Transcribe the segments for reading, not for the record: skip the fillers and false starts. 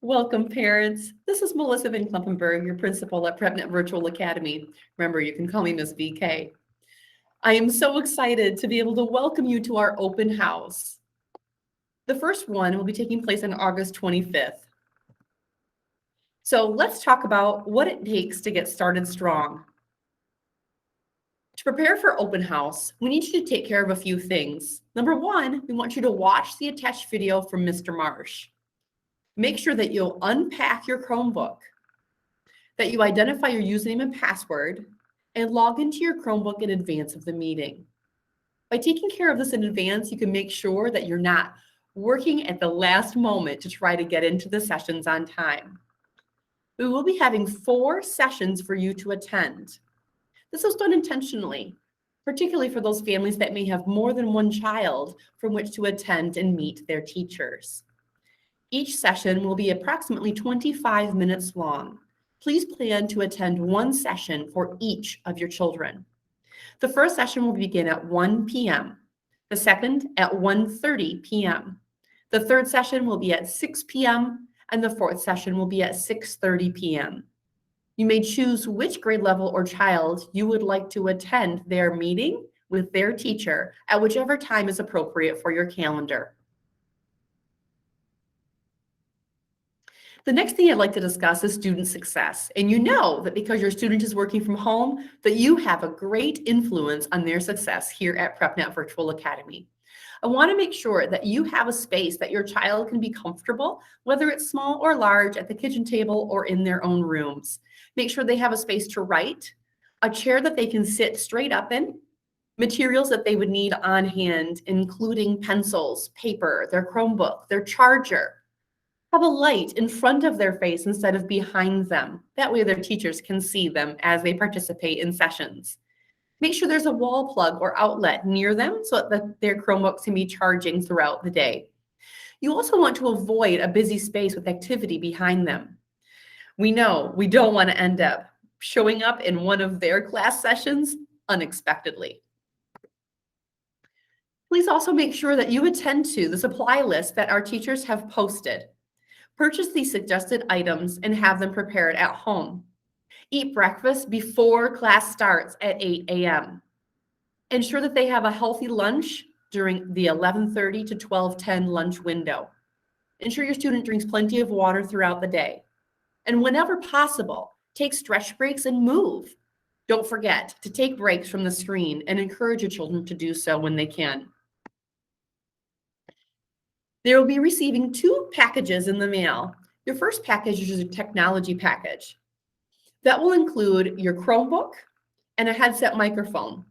Welcome, parents. This is Melissa Van Klumpenberg, your principal at PrepNet Virtual Academy. Remember, you can call me Miss VK. I am so excited to be able to welcome you to our open house. The first one will be taking place on August 25th. So let's talk about what it takes to get started strong. To prepare for open house, we need you to take care of a few things. Number one, we want you to watch the attached video from Mr. Marsh. Make sure that you'll unpack your Chromebook, that you identify your username and password, and log into your Chromebook in advance of the meeting. By taking care of this in advance, you can make sure that you're not working at the last moment to try to get into the sessions on time. We will be having 4 sessions for you to attend. This was done intentionally, particularly for those families that may have more than one child from which to attend and meet their teachers. Each session will be approximately 25 minutes long. Please plan to attend one session for each of your children. The first session will begin at 1 p.m., the second at 1:30 p.m. The third session will be at 6 p.m., and the fourth session will be at 6:30 p.m. You may choose which grade level or child you would like to attend their meeting with their teacher at whichever time is appropriate for your calendar. The next thing I'd like to discuss is student success. And you know that because your student is working from home, that you have a great influence on their success here at PrepNet Virtual Academy. I want to make sure that you have a space that your child can be comfortable, whether it's small or large, at the kitchen table or in their own rooms. Make sure they have a space to write, a chair that they can sit straight up in, materials that they would need on hand, including pencils, paper, their Chromebook, their charger. Have a light in front of their face instead of behind them. That way their teachers can see them as they participate in sessions. Make sure there's a wall plug or outlet near them so that their Chromebooks can be charging throughout the day. You also want to avoid a busy space with activity behind them. We know we don't want to end up showing up in one of their class sessions unexpectedly. Please also make sure that you attend to the supply list that our teachers have posted. Purchase these suggested items and have them prepared at home. Eat breakfast before class starts at 8 a.m. Ensure that they have a healthy lunch during the 11:30 to 12:10 lunch window. Ensure your student drinks plenty of water throughout the day. And whenever possible, take stretch breaks and move. Don't forget to take breaks from the screen and encourage your children to do so when they can. They will be receiving 2 packages in the mail. Your first package is a technology package. That will include your Chromebook and a headset microphone.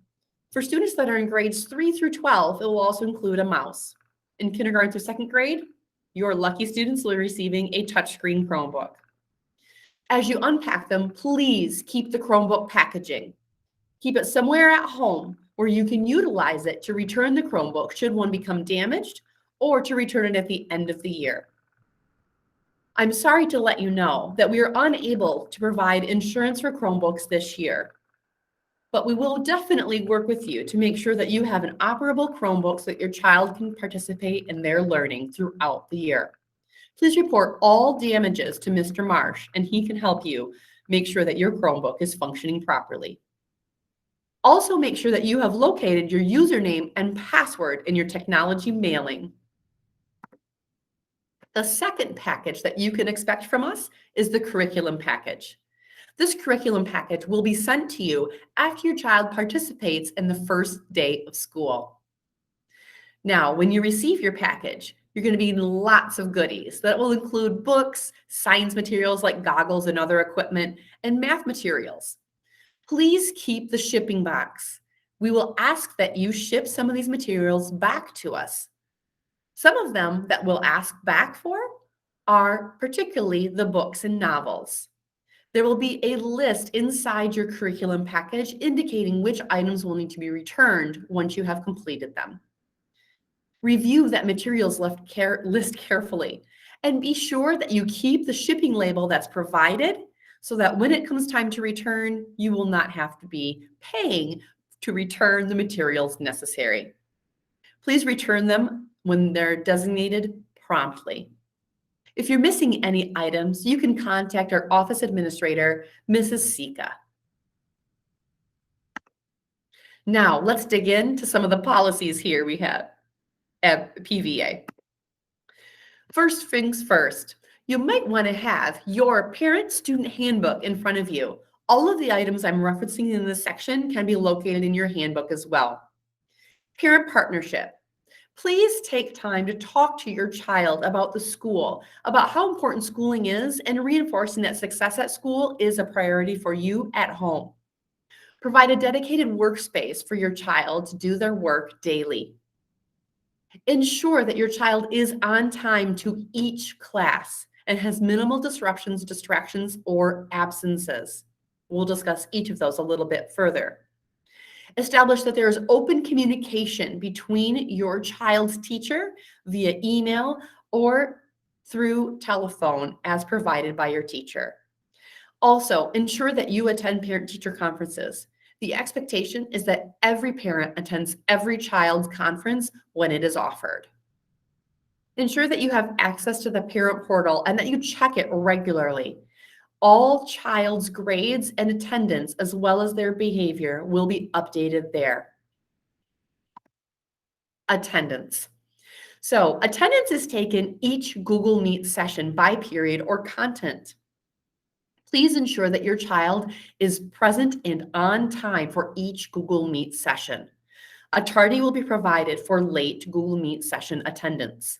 For students that are in grades 3 through 12, it will also include a mouse. In kindergarten through 2nd grade, your lucky students will be receiving a touchscreen Chromebook. As you unpack them, please keep the Chromebook packaging. Keep it somewhere at home where you can utilize it to return the Chromebook should one become damaged, or to return it at the end of the year. I'm sorry to let you know that we are unable to provide insurance for Chromebooks this year, but we will definitely work with you to make sure that you have an operable Chromebook so that your child can participate in their learning throughout the year. Please report all damages to Mr. Marsh, and he can help you make sure that your Chromebook is functioning properly. Also, make sure that you have located your username and password in your technology mailing. The second package that you can expect from us is the curriculum package. This curriculum package will be sent to you after your child participates in the first day of school. Now, when you receive your package, you're going to be getting lots of goodies that will include books, science materials like goggles and other equipment, and math materials. Please keep the shipping box. We will ask that you ship some of these materials back to us. Some of them that we'll ask back for are particularly the books and novels. There will be a list inside your curriculum package indicating which items will need to be returned once you have completed them. Review that materials list carefully and be sure that you keep the shipping label that's provided so that when it comes time to return, you will not have to be paying to return the materials necessary. Please return them when they're designated promptly. If you're missing any items, you can contact our office administrator, Mrs. Sika. Now, let's dig into some of the policies here we have at PVA. First things first, you might want to have your parent-student handbook in front of you. All of the items I'm referencing in this section can be located in your handbook as well. Parent partnership. Please take time to talk to your child about the school, about how important schooling is, and reinforcing that success at school is a priority for you at home. Provide a dedicated workspace for your child to do their work daily. Ensure that your child is on time to each class and has minimal disruptions, distractions, or absences. We'll discuss each of those a little bit further. Establish that there is open communication between your child's teacher via email or through telephone as provided by your teacher. Also, ensure that you attend parent-teacher conferences. The expectation is that every parent attends every child's conference when it is offered. Ensure that you have access to the parent portal and that you check it regularly. All child's grades and attendance, as well as their behavior, will be updated there. Attendance. So, attendance is taken each Google Meet session by period or content. Please ensure that your child is present and on time for each Google Meet session. A tardy will be provided for late Google Meet session attendance.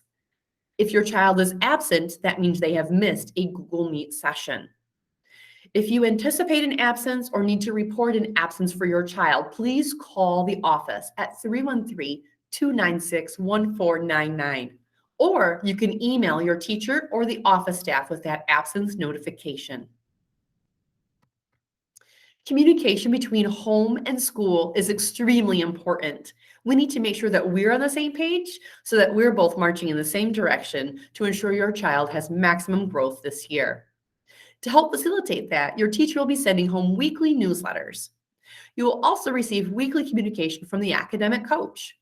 If your child is absent, that means they have missed a Google Meet session. If you anticipate an absence or need to report an absence for your child, please call the office at 313-296-1499. Or you can email your teacher or the office staff with that absence notification. Communication between home and school is extremely important. We need to make sure that we're on the same page so that we're both marching in the same direction to ensure your child has maximum growth this year. To help facilitate that, your teacher will be sending home weekly newsletters. You will also receive weekly communication from the academic coach.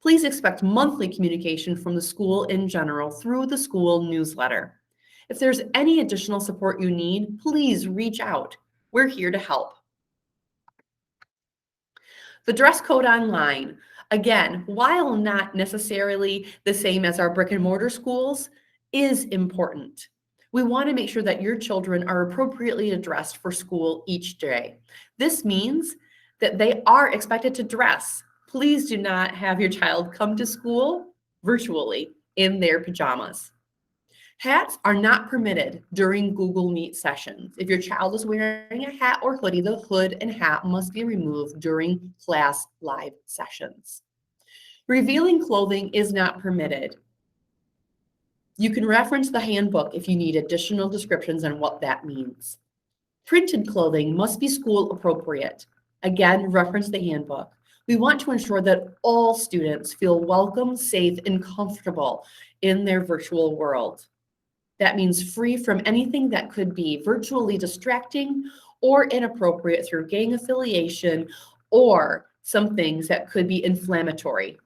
Please expect monthly communication from the school in general through the school newsletter. If there's any additional support you need, please reach out. We're here to help. The dress code online, again, while not necessarily the same as our brick and mortar schools, is important. We want to make sure that your children are appropriately dressed for school each day. This means that they are expected to dress. Please do not have your child come to school virtually in their pajamas. Hats are not permitted during Google Meet sessions. If your child is wearing a hat or hoodie, the hood and hat must be removed during class live sessions. Revealing clothing is not permitted. You can reference the handbook if you need additional descriptions on what that means. Printed clothing must be school appropriate. Again, reference the handbook. We want to ensure that all students feel welcome, safe, and comfortable in their virtual world. That means free from anything that could be virtually distracting or inappropriate through gang affiliation or some things that could be inflammatory.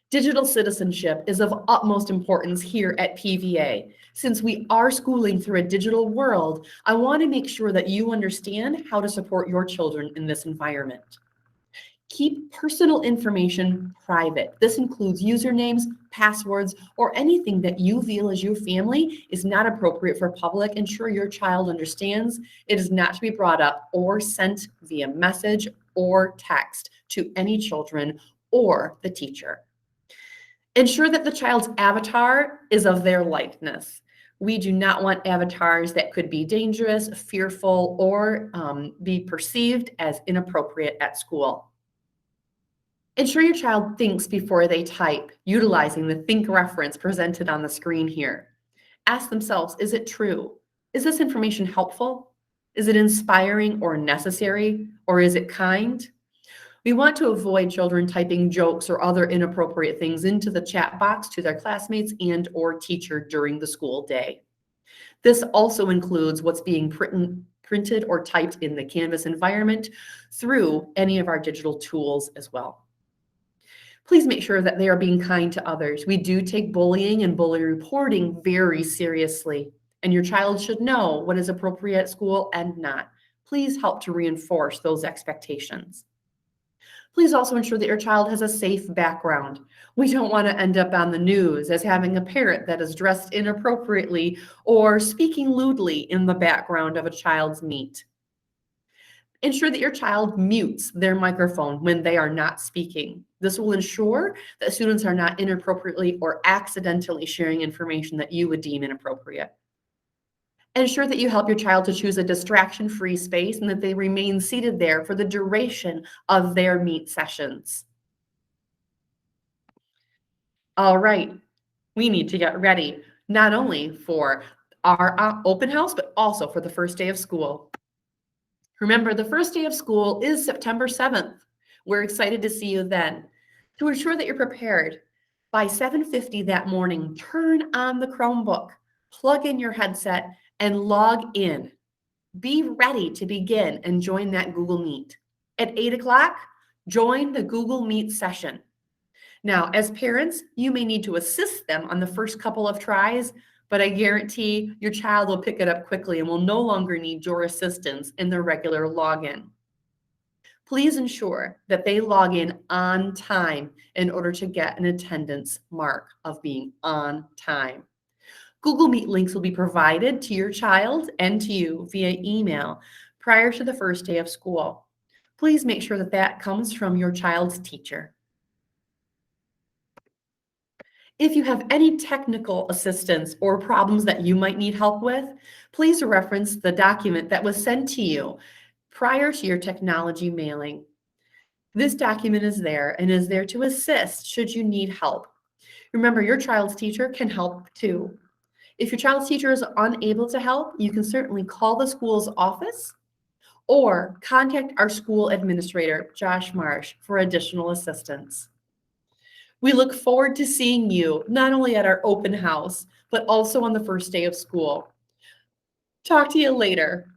Digital citizenship is of utmost importance here at PVA. Since we are schooling through a digital world, I want to make sure that you understand how to support your children in this environment. Keep personal information private. This includes usernames, passwords, or anything that you feel as your family is not appropriate for public. Ensure your child understands it is not to be brought up or sent via message or text to any children or the teacher. Ensure that the child's avatar is of their likeness. We do not want avatars that could be dangerous, fearful, or be perceived as inappropriate at school. Ensure your child thinks before they type, utilizing the think reference presented on the screen here. Ask themselves, is it true? Is this information helpful? Is it inspiring or necessary? Or is it kind? We want to avoid children typing jokes or other inappropriate things into the chat box to their classmates and or teacher during the school day. This also includes what's being printed or typed in the Canvas environment through any of our digital tools as well. Please make sure that they are being kind to others. We do take bullying and bully reporting very seriously, and your child should know what is appropriate at school and not. Please help to reinforce those expectations. Please also ensure that your child has a safe background. We don't want to end up on the news as having a parent that is dressed inappropriately or speaking lewdly in the background of a child's meet. Ensure that your child mutes their microphone when they are not speaking. This will ensure that students are not inappropriately or accidentally sharing information that you would deem inappropriate. Ensure that you help your child to choose a distraction-free space and that they remain seated there for the duration of their meet sessions. All right, we need to get ready, not only for our open house, but also for the first day of school. Remember, the first day of school is September 7th. We're excited to see you then. To ensure that you're prepared, by 7:50 that morning, turn on the Chromebook, plug in your headset, and log in. Be ready to begin and join that Google Meet. At 8 o'clock, join the Google Meet session. Now, as parents, you may need to assist them on the first couple of tries, but I guarantee your child will pick it up quickly and will no longer need your assistance in the regular login. Please ensure that they log in on time in order to get an attendance mark of being on time. Google Meet links will be provided to your child and to you via email prior to the first day of school. Please make sure that that comes from your child's teacher. If you have any technical assistance or problems that you might need help with, please reference the document that was sent to you prior to your technology mailing. This document is there and is there to assist should you need help. Remember, your child's teacher can help too. If your child's teacher is unable to help, you can certainly call the school's office or contact our school administrator, Josh Marsh, for additional assistance. We look forward to seeing you not only at our open house, but also on the first day of school. Talk to you later.